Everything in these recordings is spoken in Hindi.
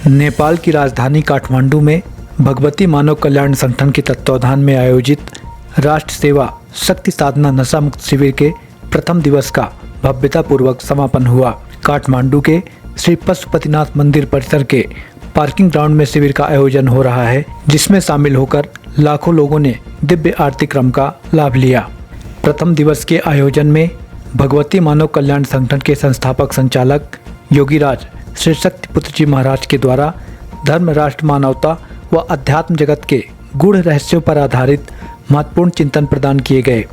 नेपाल की राजधानी काठमांडू में भगवती मानव कल्याण संगठन के तत्वावधान में आयोजित राष्ट्र सेवा शक्ति साधना नशा मुक्त शिविर के प्रथम दिवस का भव्यतापूर्वक समापन हुआ। काठमांडू के श्री पशुपतिनाथ मंदिर परिसर के पार्किंग ग्राउंड में शिविर का आयोजन हो रहा है, जिसमें शामिल होकर लाखों लोगों ने दिव्य आरती क्रम का लाभ लिया। प्रथम दिवस के आयोजन में भगवती मानव कल्याण संगठन के संस्थापक संचालक योगीराज श्री शक्तिपुत्र जी महाराज के द्वारा धर्म, राष्ट्र, मानवता व अध्यात्म जगत के गूढ़ रहस्यों पर आधारित महत्वपूर्ण चिंतन प्रदान किए गए।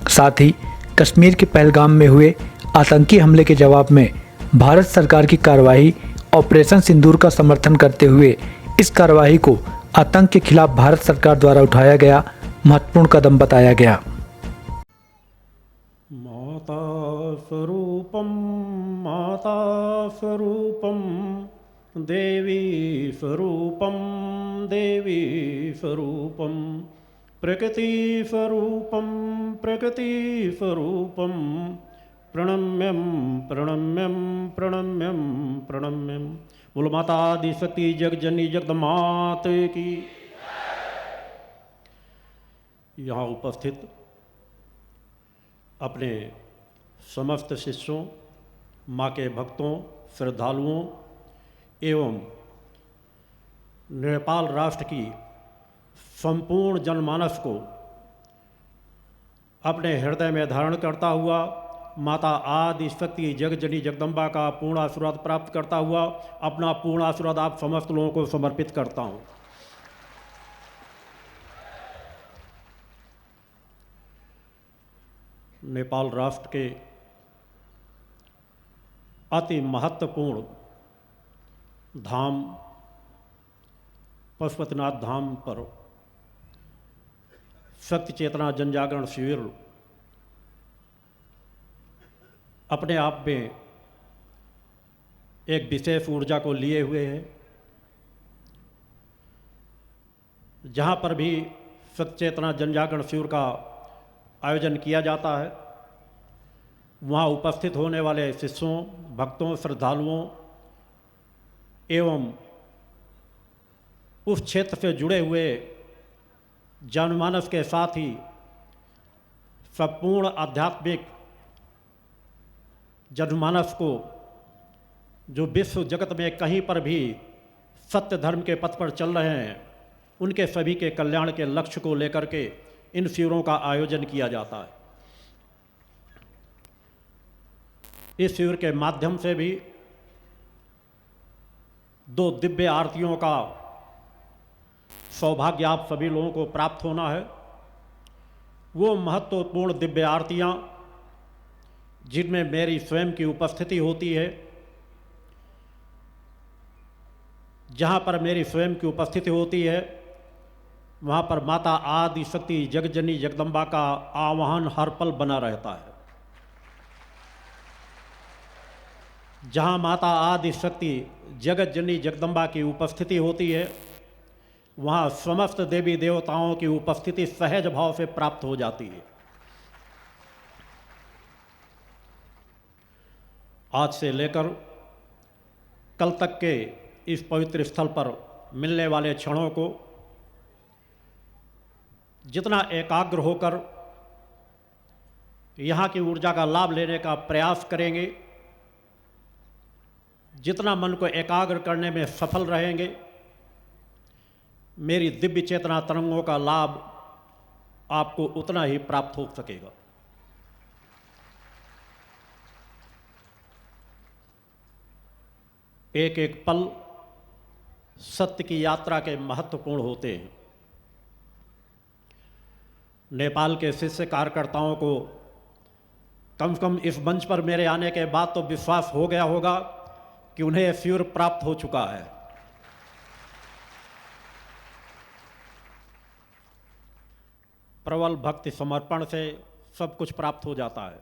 साथ ही कश्मीर के पहलगाम में हुए आतंकी हमले के जवाब में भारत सरकार की कार्रवाई ऑपरेशन सिंदूर का समर्थन करते हुए इस कार्रवाई को आतंक के खिलाफ भारत सरकार द्वारा उठाया गया महत्वपूर्ण कदम बताया गया। माता स्वरूपम देवी स्वरूपम प्रकृति स्वरूपम प्रणम्यम प्रणम्यम प्रणम्यम प्रणम्यम। बोलो माता आदि शक्ति जगजननी जगदमात की। यहाँ उपस्थित अपने समस्त शिष्यों, माँ के भक्तों, श्रद्धालुओं एवं नेपाल राष्ट्र की संपूर्ण जनमानस को अपने हृदय में धारण करता हुआ माता आदि शक्ति जगजननी जगदम्बा का पूर्ण आशीर्वाद प्राप्त करता हुआ अपना पूर्ण आशीर्वाद आप समस्त लोगों को समर्पित करता हूँ। नेपाल राष्ट्र के अति महत्वपूर्ण धाम पशुपतिनाथ धाम पर शक्ति चेतना जन जागरण शिविर अपने आप में एक विशेष ऊर्जा को लिए हुए है। जहाँ पर भी शक्ति चेतना जन जागरण शिविर का आयोजन किया जाता है, वहाँ उपस्थित होने वाले शिष्यों, भक्तों, श्रद्धालुओं एवं उस क्षेत्र से जुड़े हुए जनमानस के साथ ही संपूर्ण आध्यात्मिक जनमानस को जो विश्व जगत में कहीं पर भी सत्य धर्म के पथ पर चल रहे हैं, उनके सभी के कल्याण के लक्ष्य को लेकर के इन शिविरों का आयोजन किया जाता है। इस शिविर के माध्यम से भी 2 दिव्य आरतियों का सौभाग्य आप सभी लोगों को प्राप्त होना है। वो महत्वपूर्ण दिव्य आरतियाँ जिनमें मेरी स्वयं की उपस्थिति होती है, जहाँ पर मेरी स्वयं की उपस्थिति होती है वहाँ पर माता आदि शक्ति जगजननी जगदम्बा का आवाहन हर पल बना रहता है। जहाँ माता आदि शक्ति जगजननी जगदम्बा की उपस्थिति होती है, वहाँ समस्त देवी देवताओं की उपस्थिति सहज भाव से प्राप्त हो जाती है। आज से लेकर कल तक के इस पवित्र स्थल पर मिलने वाले क्षणों को जितना एकाग्र होकर यहाँ की ऊर्जा का लाभ लेने का प्रयास करेंगे, जितना मन को एकाग्र करने में सफल रहेंगे, मेरी दिव्य चेतना तरंगों का लाभ आपको उतना ही प्राप्त हो सकेगा। एक एक पल सत्य की यात्रा के महत्वपूर्ण होते हैं। नेपाल के शिष्य कार्यकर्ताओं को कम से कम इस मंच पर मेरे आने के बाद तो विश्वास हो गया होगा कि उन्हें शिविर प्राप्त हो चुका है। प्रबल भक्ति समर्पण से सब कुछ प्राप्त हो जाता है।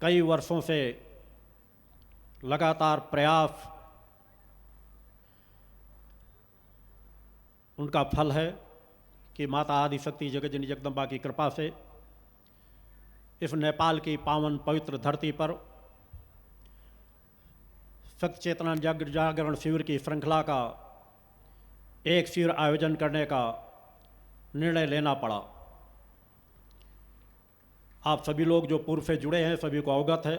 कई वर्षों से लगातार प्रयास उनका फल है कि माता आदि शक्ति जगजननी जगदम्बा की कृपा से इस नेपाल की पावन पवित्र धरती पर सत्य चेतना जागरण शिविर की श्रृंखला का एक शिविर आयोजन करने का निर्णय लेना पड़ा। आप सभी लोग जो पूर्व से जुड़े हैं सभी को अवगत है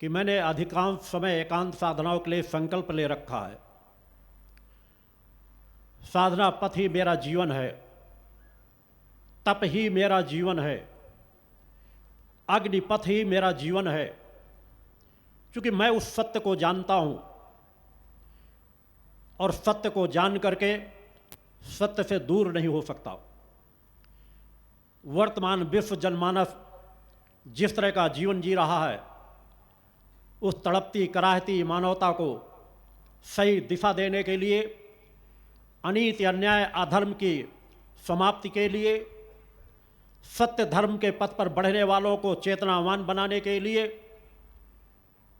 कि मैंने अधिकांश समय एकांत साधनाओं के लिए संकल्प ले रखा है। साधना पथ ही मेरा जीवन है, तप ही मेरा जीवन है, अग्निपथ ही मेरा जीवन है, क्योंकि मैं उस सत्य को जानता हूँ और सत्य को जान करके सत्य से दूर नहीं हो सकता। वर्तमान विश्व जनमानस जिस तरह का जीवन जी रहा है, उस तड़पती कराहती मानवता को सही दिशा देने के लिए, अनीति अन्याय अधर्म की समाप्ति के लिए, सत्य धर्म के पथ पर बढ़ने वालों को चेतनावान बनाने के लिए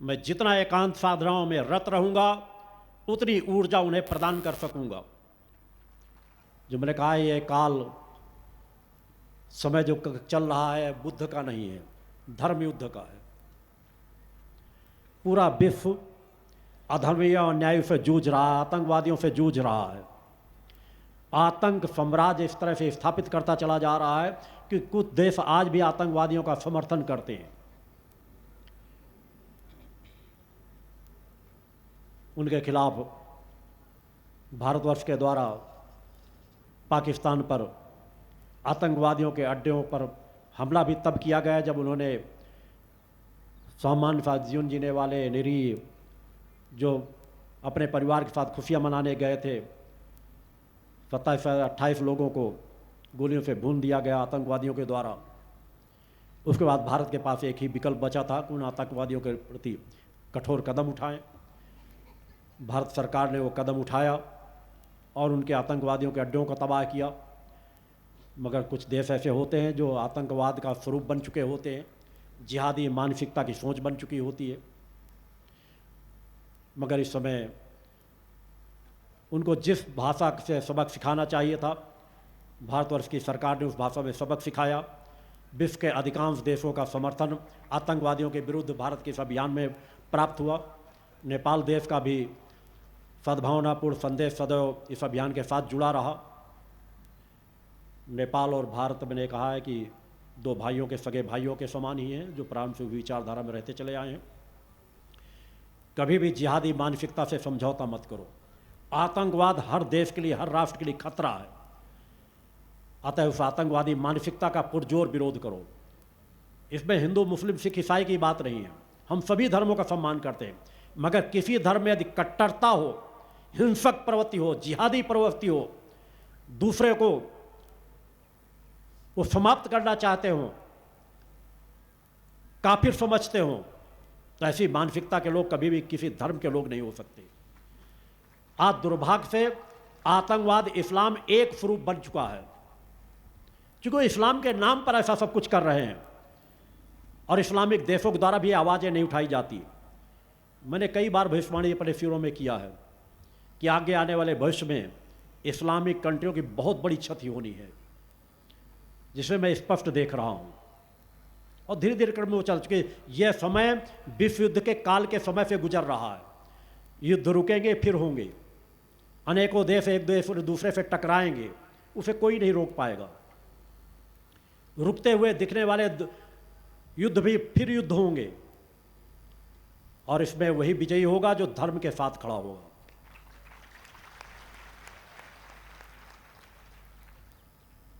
मैं जितना एकांत साधनाओं में रत रहूँगा उतनी ऊर्जा उन्हें प्रदान कर सकूँगा। जो मैंने कहा, ये काल समय जो चल रहा है बुद्ध का नहीं है, धर्म युद्ध का है। पूरा विश्व अधर्मी और अन्याय से जूझ रहा है, आतंकवादियों से जूझ रहा है। आतंक साम्राज्य इस तरह से स्थापित करता चला जा रहा है कि कुछ देश आज भी आतंकवादियों का समर्थन करते हैं। उनके खिलाफ भारतवर्ष के द्वारा पाकिस्तान पर आतंकवादियों के अड्डों पर हमला भी तब किया गया जब उन्होंने सामान्य साथ जीवन जीने वाले निरीह जो अपने परिवार के साथ खुशियाँ मनाने गए थे 27-28 लोगों को गोलियों से भून दिया गया आतंकवादियों के द्वारा। उसके बाद भारत के पास एक ही विकल्प बचा था कि उन आतंकवादियों के प्रति कठोर कदम उठाएं। भारत सरकार ने वो कदम उठाया और उनके आतंकवादियों के अड्डों को तबाह किया। मगर कुछ देश ऐसे होते हैं जो आतंकवाद का स्वरूप बन चुके होते हैं, जिहादी मानसिकता की सोच बन चुकी होती है। मगर इस समय उनको जिस भाषा से सबक सिखाना चाहिए था, भारतवर्ष की सरकार ने उस भाषा में सबक सिखाया। विश्व के अधिकांश देशों का समर्थन आतंकवादियों के विरुद्ध भारत के इस अभियान में प्राप्त हुआ। नेपाल देश का भी सद्भावनापूर्ण संदेश सदैव इस अभियान के साथ जुड़ा रहा। नेपाल और भारत मैंने कहा है कि दो भाइयों के सगे भाइयों के समान ही हैं जो प्रारंभ से विचारधारा में रहते चले आए हैं। कभी भी जिहादी मानसिकता से समझौता मत करो। आतंकवाद हर देश के लिए, हर राष्ट्र के लिए खतरा है। अतः उस आतंकवादी मानसिकता का पुरजोर विरोध करो। इसमें हिंदू मुस्लिम सिख ईसाई की बात नहीं है, हम सभी धर्मों का सम्मान करते हैं। मगर किसी धर्म में यदि कट्टरता हो, हिंसक प्रवृत्ति हो, जिहादी प्रवृत्ति हो, दूसरे को वो समाप्त करना चाहते हो, काफिर समझते हो, तो ऐसी मानसिकता के लोग कभी भी किसी धर्म के लोग नहीं हो सकते। आज दुर्भाग्य से आतंकवाद इस्लाम एक स्वरूप बन चुका है, क्योंकि इस्लाम के नाम पर ऐसा सब कुछ कर रहे हैं और इस्लामिक देशों के द्वारा भी आवाज़ें नहीं उठाई जाती। मैंने कई बार भविष्यवाणी अपने शिविरों में किया है कि आगे आने वाले भविष्य में इस्लामिक कंट्रियों की बहुत बड़ी क्षति होनी है, जिसे मैं स्पष्ट देख रहा हूँ और धीरे धीरे क्रम में वो चल चुके। यह समय विश्व युद्ध के काल के समय से गुजर रहा है। युद्ध रुकेंगे फिर होंगे, अनेकों देश एक दूसरे से टकराएंगे, उसे कोई नहीं रोक पाएगा। रुकते हुए दिखने वाले युद्ध भी फिर युद्ध होंगे और इसमें वही विजयी होगा जो धर्म के साथ खड़ा होगा।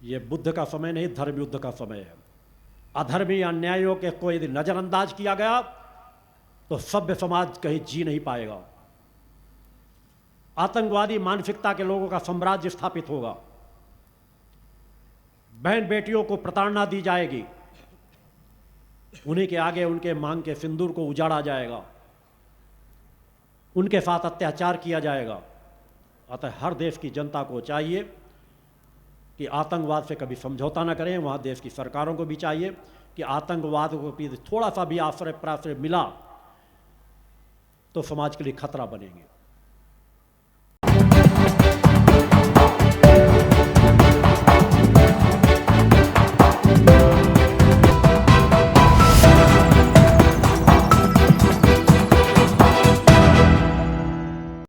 ये बुद्ध का समय नहीं, धर्म युद्ध का समय है। अधर्मी अन्यायों के को यदि नजरअंदाज किया गया तो सभ्य समाज कहीं जी नहीं पाएगा। आतंकवादी मानसिकता के लोगों का साम्राज्य स्थापित होगा। बहन बेटियों को प्रताड़ना दी जाएगी, उन्हीं के आगे उनके मांग के सिंदूर को उजाड़ा जाएगा, उनके साथ अत्याचार किया जाएगा। अतः हर देश की जनता को चाहिए कि आतंकवाद से कभी समझौता न करें। वहाँ देश की सरकारों को भी चाहिए कि आतंकवाद को भी थोड़ा सा भी आश्रय प्राश्रय मिला तो समाज के लिए खतरा बनेंगे।